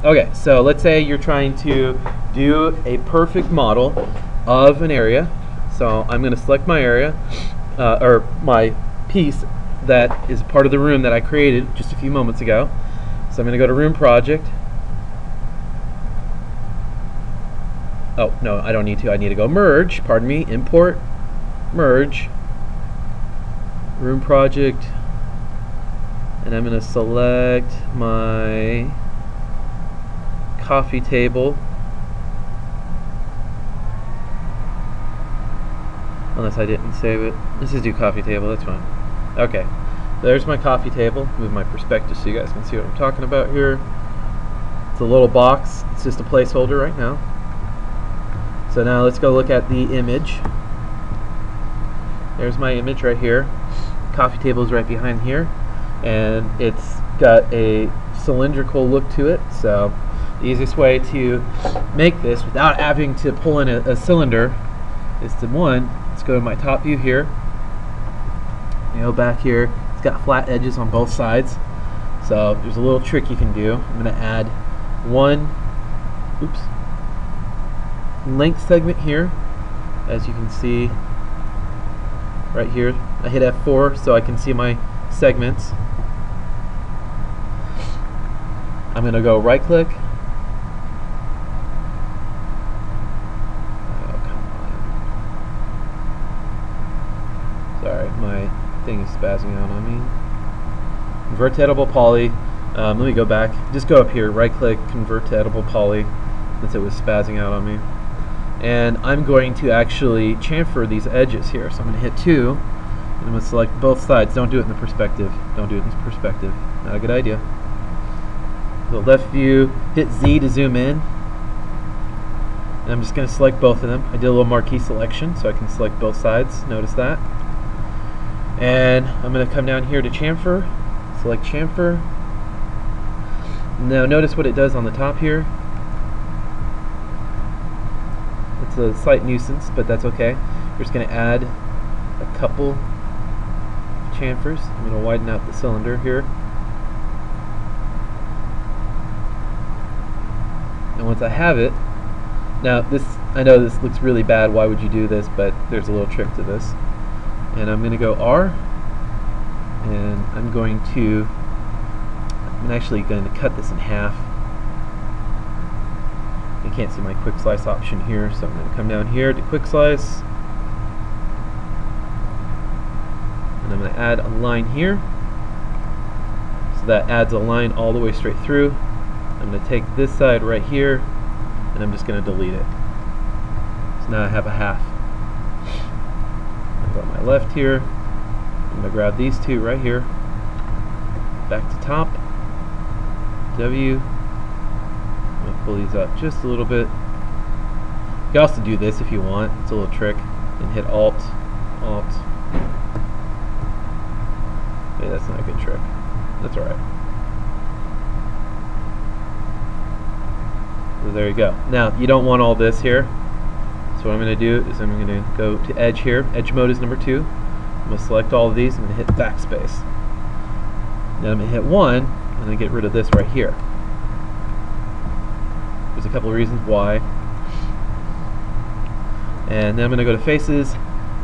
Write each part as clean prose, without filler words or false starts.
Okay, so let's say you're trying to do a perfect model of an area. So I'm going to select my area, or my piece that is part of the room that I created just a few moments ago. So I'm going to go to Room Project. Oh, no, I don't need to. I need to go Merge, pardon me, Import, Merge, Room Project, and I'm going to select my coffee table. Unless I didn't save it. Let's just do coffee table, that's fine. Okay, so there's my coffee table. Move my perspective so you guys can see what I'm talking about here. It's a little box, it's just a placeholder right now. So now let's go look at the image. There's my image right here. Coffee table is right behind here, and it's got a cylindrical look to it. So the easiest way to make this without having to pull in a cylinder is to, one, let's go to my top view here. You know, back here, it's got flat edges on both sides. So there's a little trick you can do. I'm going to add one, length segment here. As you can see right here, I hit F4 so I can see my segments. I'm going to go right click. Oh, come on. Sorry, my thing is spazzing out on me. Convert to editable poly. Let me go back. Just go up here, right click, convert to editable poly, since it was spazzing out on me. And I'm going to actually chamfer these edges here. So I'm going to hit 2, and I'm going to select both sides. Don't do it in the perspective. Don't do it in perspective. Not a good idea. The left view, hit Z to zoom in. And I'm just going to select both of them. I did a little marquee selection so I can select both sides. Notice that. And I'm going to come down here to chamfer. Select chamfer. Now notice what it does on the top here. It's a slight nuisance, but that's okay. We're just going to add a couple chamfers. I'm going to widen out the cylinder here. And once I have it, now this, I know this looks really bad, why would you do this, but there's a little trick to this. And I'm going to go R, and I'm actually going to cut this in half. You can't see my quick slice option here, so I'm going to come down here to quick slice, and I'm going to add a line here, so that adds a line all the way straight through. I'm going to take this side right here, and I'm just going to delete it. So now I have a half. I'll go to my left here. I'm going to grab these two right here, back to top, W. I'm going to pull these up just a little bit. You can also do this if you want. It's a little trick. And hit Alt. Hey, that's not a good trick. That's alright. So there you go. Now, you don't want all this here. So what I'm going to do is I'm going to go to Edge here. Edge mode is number 2. I'm going to select all of these. I'm going to hit Backspace. Then I'm going to hit 1, and then get rid of this right here. There's a couple of reasons why. And then I'm going to go to Faces,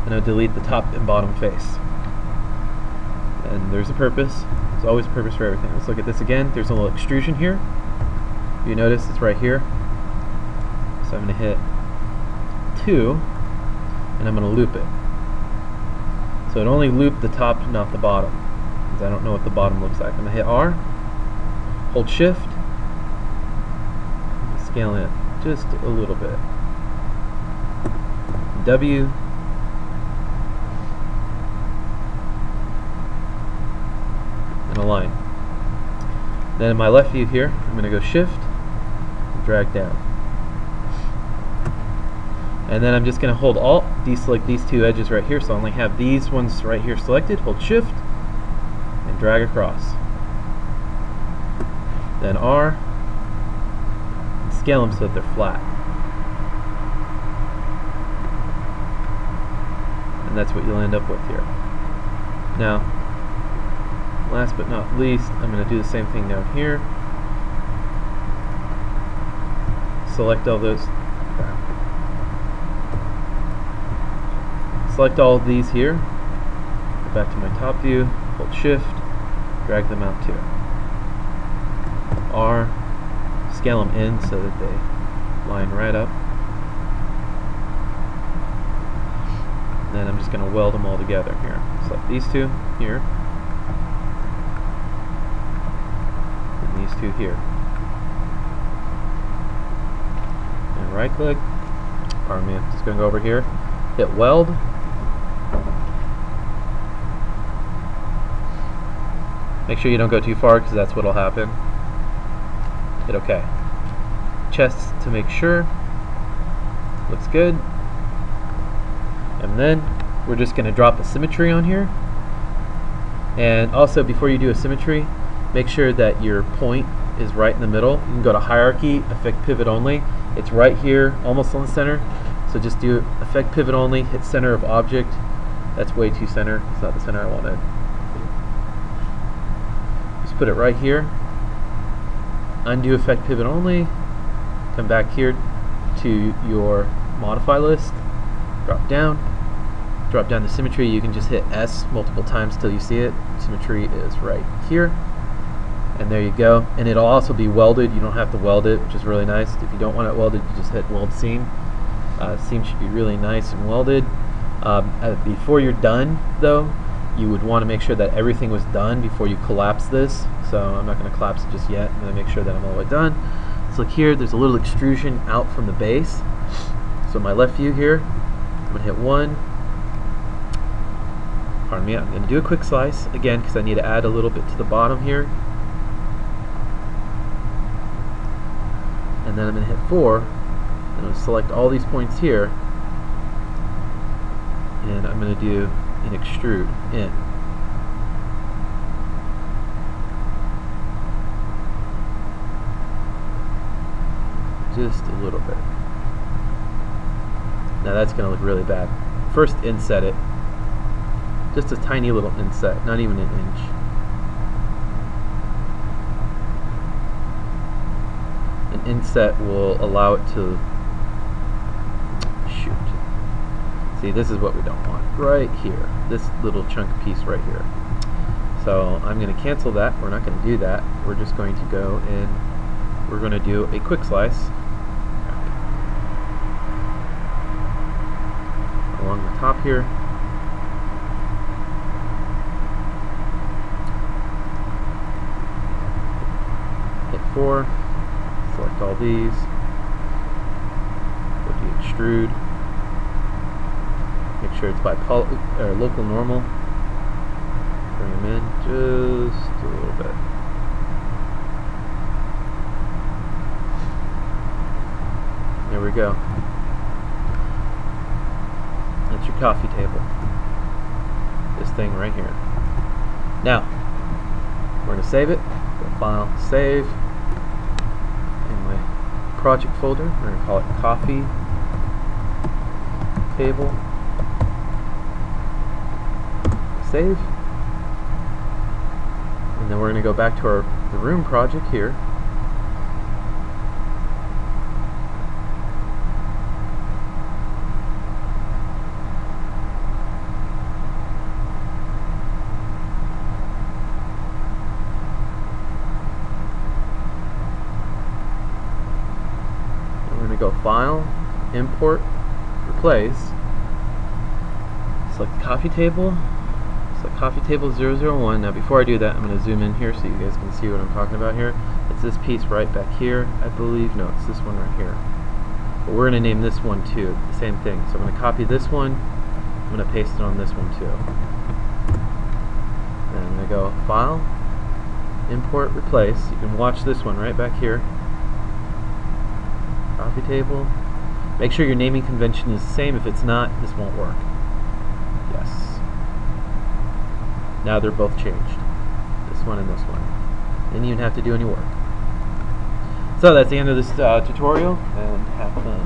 and I'll delete the top and bottom face. And there's a purpose. There's always a purpose for everything. Let's look at this again. There's a little extrusion here. You notice it's right here. So I'm going to hit 2, and I'm going to loop it. So it only looped the top, not the bottom, because I don't know what the bottom looks like. I'm going to hit R, hold Shift, scale it just a little bit. W, and a line. Then in my left view here, I'm going to go Shift, drag down. And then I'm just going to hold Alt, deselect these two edges right here, so I only have these ones right here selected. Hold Shift, and drag across. Then R, and scale them so that they're flat. And that's what you'll end up with here. Now, last but not least, I'm going to do the same thing down here. select all those. Select all of these here. Go back to my top view. Hold Shift. Drag them out too. R. Scale them in so that they line right up. And then I'm just going to weld them all together here. Select these two here. And these two here. And right click. Pardon me, I'm just going to go over here. Hit weld. Make sure you don't go too far because that's what will happen. Hit OK. Chest to make sure. Looks good. And then we're just going to drop a symmetry on here. And also, before you do a symmetry, make sure that your point is right in the middle. You can go to hierarchy, effect pivot only. It's right here, almost on the center. So just do effect pivot only, hit center of object. That's way too center. It's not the center I wanted. Just put it right here. Undo effect pivot only. Come back here to your modify list. Drop down the symmetry. You can just hit S multiple times till you see it. Symmetry is right here, and there you go. And it'll also be welded. You don't have to weld it, which is really nice. If you don't want it welded, you just hit weld seam. Seam should be really nice and welded. Before you're done though, you would want to make sure that everything was done before you collapse this. So I'm not going to collapse it just yet. I'm going to make sure that I'm all the way done. So look here, there's a little extrusion out from the base. So my left view here, I'm going to hit 1. Pardon me, I'm going to do a quick slice again because I need to add a little bit to the bottom here. And then I'm going to hit 4. I'm going to select all these points here. And I'm going to do an extrude in. Just a little bit. Now that's going to look really bad. First inset it. Just a tiny little inset, not even an inch. An inset will allow it to shoot. See, this is what we don't want. Right here. This little chunk piece right here. So I'm going to cancel that. We're not going to do that. We're just going to go in. We're going to do a quick slice along the top here. Hit 4. Select all these. Go to extrude. Make sure it's by local normal. Bring them in just a little bit. There we go. That's your coffee table. This thing right here. Now, we're going to save it. Go File, Save. In my project folder, we're going to call it Coffee Table. Save. And then we're going to go back to the room project here. Go File, Import, Replace. Select Coffee Table. Select Coffee Table 001. Now before I do that, I'm going to zoom in here so you guys can see what I'm talking about here. It's this piece right back here, I believe. No, it's this one right here. But we're going to name this one too. The same thing. So I'm going to copy this one. I'm going to paste it on this one too. And I'm going to go File, Import, Replace. You can watch this one right back here. Coffee table. Make sure your naming convention is the same. If it's not, this won't work. Yes. Now they're both changed. This one and this one. Didn't even have to do any work. So that's the end of this tutorial, and have fun.